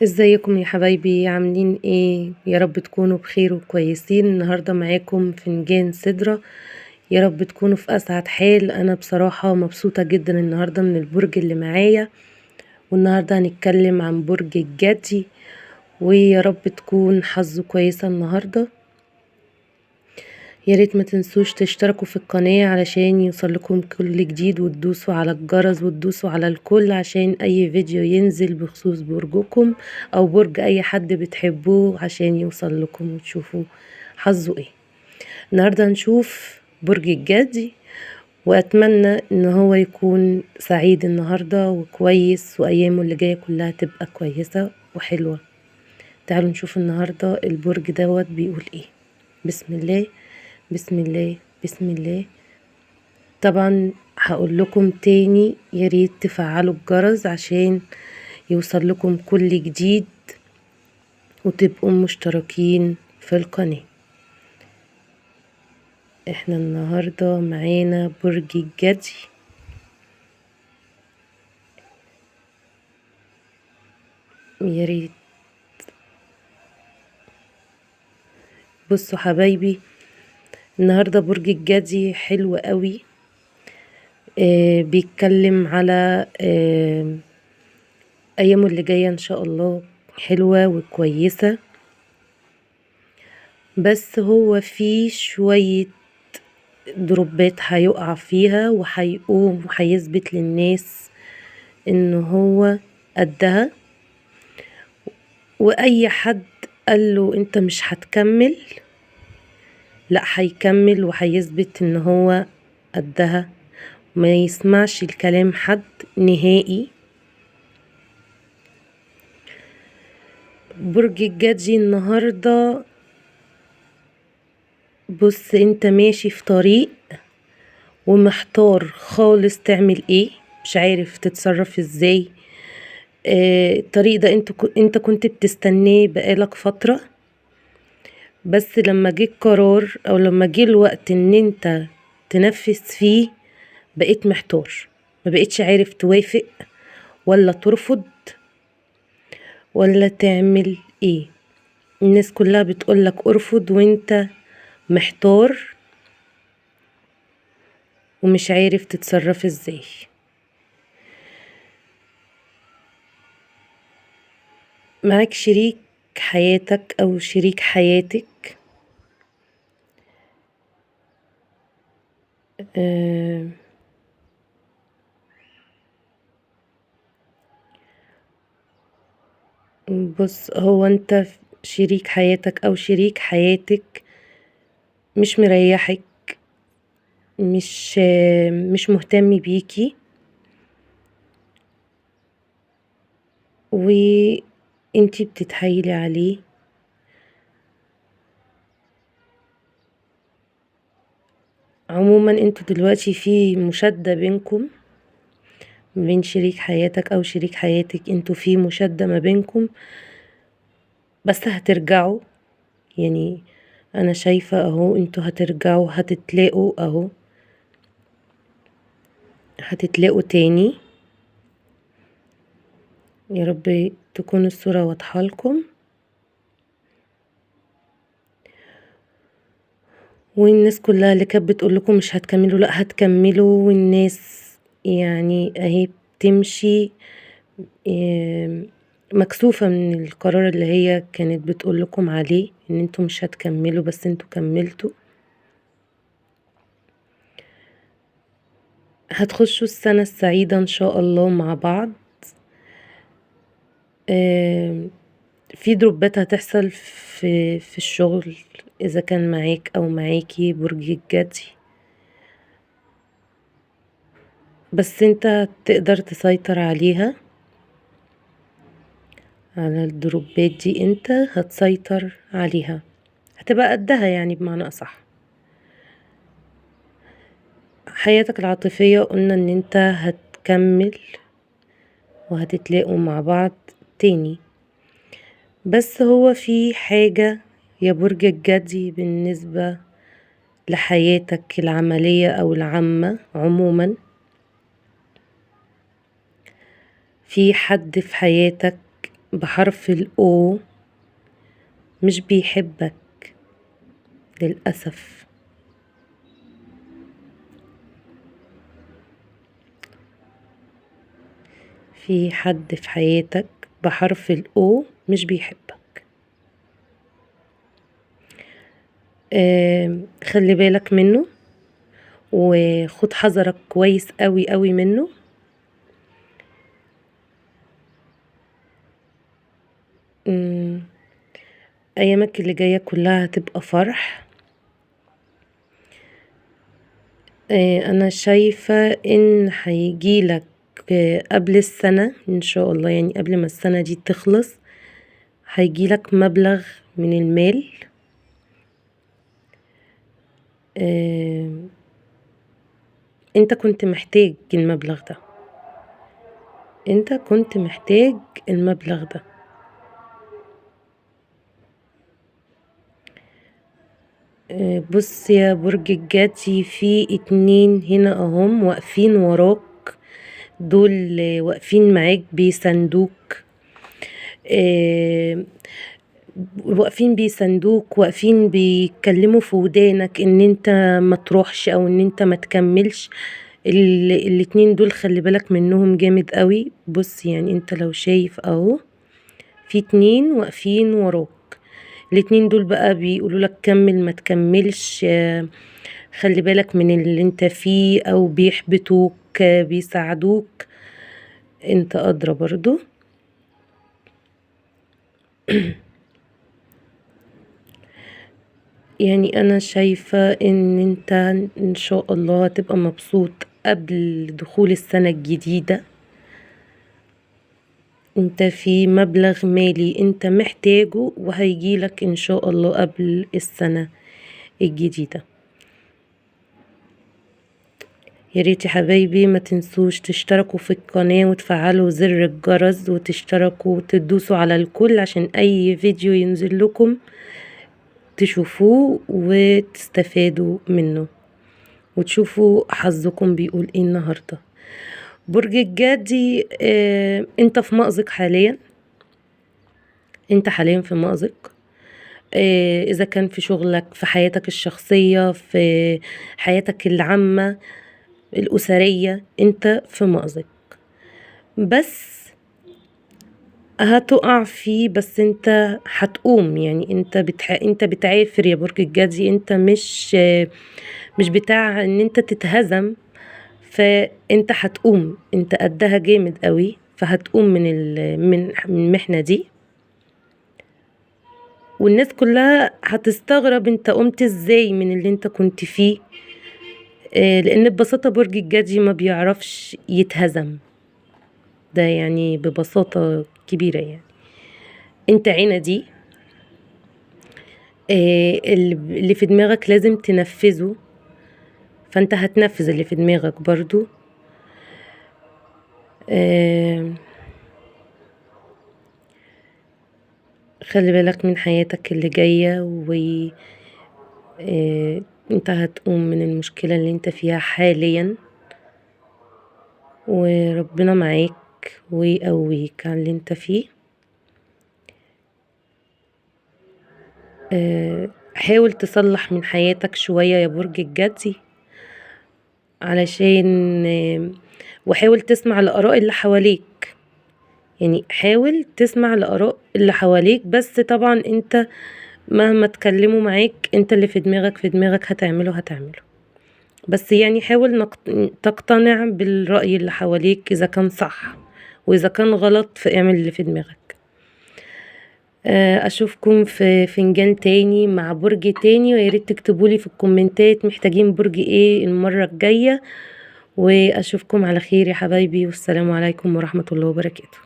ازيكم يا حبايبي؟ عاملين ايه؟ يا رب تكونوا بخير وكويسين. النهارده معاكم فنجان سدرة. يا رب تكونوا في اسعد حال. انا بصراحة مبسوطة جدا النهارده من البرج اللي معايا، والنهارده هنتكلم عن برج الجدي، ويا رب تكون حظه كويسة النهارده. يا ريت ما تنسوش تشتركوا في القناة علشان يوصلكم كل جديد، وتدوسوا على الجرس وتدوسوا على الكل عشان اي فيديو ينزل بخصوص برجكم او برج اي حد بتحبوه عشان يوصل لكم وتشوفوا حظه ايه. النهاردة هنشوف برج الجدي، واتمنى ان هو يكون سعيد النهاردة وكويس، وايامه اللي جاية كلها تبقى كويسة وحلوة. تعالوا نشوف النهاردة البرج دوت بيقول ايه. بسم الله بسم الله بسم الله. طبعا هقول لكم تاني، يا ريت تفعلوا الجرس عشان يوصل لكم كل جديد وتبقوا مشتركين في القناة. احنا النهاردة معانا برج الجدي. يا ريت بصوا حبايبي، النهاردة برج الجدي حلو قوي. بيتكلم على ايامه اللي جاية ان شاء الله حلوة وكويسة، بس هو في شوية دروبات هيقع فيها وهيقوم وهيثبت للناس ان هو قدها. واي حد قاله انت مش هتكمل، لا هيكمل وهيثبت ان هو قدها، ما يسمعش الكلام حد نهائي. برج الجدي النهارده، بص انت ماشي في طريق ومحتار خالص تعمل ايه، مش عارف تتصرف ازاي. الطريق ده انت كنت بتستناه بقالك فترة، بس لما جه القرار او لما جه الوقت ان انت تنفذ فيه بقيت محتار، ما بقيتش عارف توافق ولا ترفض ولا تعمل ايه. الناس كلها بتقولك ارفض وانت محتار ومش عارف تتصرف ازاي. معاك شريك حياتك او شريك حياتك، آه بص هو انت شريك حياتك او شريك حياتك مش مريحك، مش مهتم بيكي، وانتي بتتحايلي عليه. عموما انتوا دلوقتي في مشادة بينكم، بين شريك حياتك او شريك حياتك، انتوا في مشادة ما بينكم، بس هترجعوا. يعني انا شايفة اهو انتوا هترجعوا، هتتلاقوا اهو، هتتلاقوا تاني. يا رب تكون الصورة واضحة لكم. والناس كلها اللي كانت بتقول لكم مش هتكملوا، لا هتكملوا. والناس يعني اهي بتمشي مكسوفة من القرار اللي هي كانت بتقول لكم عليه، ان انتوا مش هتكملوا بس انتوا كملتوا. هتخشوا السنة السعيدة ان شاء الله مع بعض. في دروبات هتحصل في الشغل، اذا كان معاك او معاكي برج الجدي، بس انت تقدر تسيطر عليها. على الدروبات دي انت هتسيطر عليها، هتبقى قدها يعني بمعنى اصح. حياتك العاطفية قلنا ان انت هتكمل وهتتلاقوا مع بعض تاني، بس هو في حاجة يا برج الجدي بالنسبة لحياتك العملية او العامة عموما. في حد في حياتك بحرف الأو مش بيحبك للأسف. في حد في حياتك بحرف الأو مش بيحبك. خلي بالك منه وخد حذرك كويس قوي قوي منه. ايامك اللي جاية كلها هتبقى فرح. انا شايفة ان هيجيلك قبل السنة ان شاء الله، يعني قبل ما السنة دي تخلص هيجيلك مبلغ من المال. انت كنت محتاج المبلغ ده، انت كنت محتاج المبلغ ده. بص يا برج الجدي، في 2 هنا اهم واقفين وراك، دول واقفين معاك بيساندوك. واقفين بيساندوك، واقفين بيتكلموا في ودانك ان انت ما تروحش او ان انت ما تكملش. الاتنين دول خلي بالك منهم جامد قوي. بص يعني انت لو شايف اهو في 2 واقفين وراك، الاتنين دول بقى بيقولوا لك كمل ما تكملش، خلي بالك من اللي انت فيه، او بيحبطوك بيساعدوك، انت ادرى برضو. يعني انا شايفة ان انت ان شاء الله هتبقى مبسوط قبل دخول السنة الجديدة. انت في مبلغ مالي انت محتاجه وهيجيلك ان شاء الله قبل السنة الجديدة. يا ريت يا حبايبي ما تنسوش تشتركوا في القناة وتفعلوا زر الجرس وتشتركوا وتدوسوا على الكل عشان اي فيديو ينزل لكم تشوفوه وتستفادوا منه وتشوفوا حظكم بيقول ايه النهاردة. برج الجدي، انت في مأزق حاليا، انت حاليا في مأزق. اذا كان في شغلك، في حياتك الشخصية، في حياتك العامة الأسرية، انت في مأزق بس هتقع فيه، بس انت هتقوم. يعني انت بتعافر يا برج الجدي، انت مش بتاع ان انت تتهزم، فانت هتقوم، انت قدها جامد قوي، فهتقوم من المحنة دي. والناس كلها هتستغرب انت قمت ازاي من اللي انت كنت فيه، لان ببساطة برج الجدي ما بيعرفش يتهزم، ده يعني ببساطة كبيرة. يعني انت عندي، اللي في دماغك لازم تنفذه، فانت هتنفذ اللي في دماغك برضو. خلي بالك من حياتك اللي جاية انت هتقوم من المشكلة اللي انت فيها حاليا، وربنا معاك ويقويك على اللي انت فيه. حاول تصلح من حياتك شوية يا برج الجدي، علشان وحاول تسمع لآراء اللي حواليك. يعني حاول تسمع لآراء اللي حواليك، بس طبعا انت مهما تكلموا معاك، انت اللي في دماغك هتعمله. بس يعني حاول تقتنع بالرأي اللي حواليك اذا كان صح، واذا كان غلط فاعمل اللي في دماغك. اشوفكم في فنجان تاني مع برج تاني، وياريت تكتبولي في الكومنتات محتاجين برج ايه المرة الجاية. واشوفكم على خير يا حبايبي، والسلام عليكم ورحمة الله وبركاته.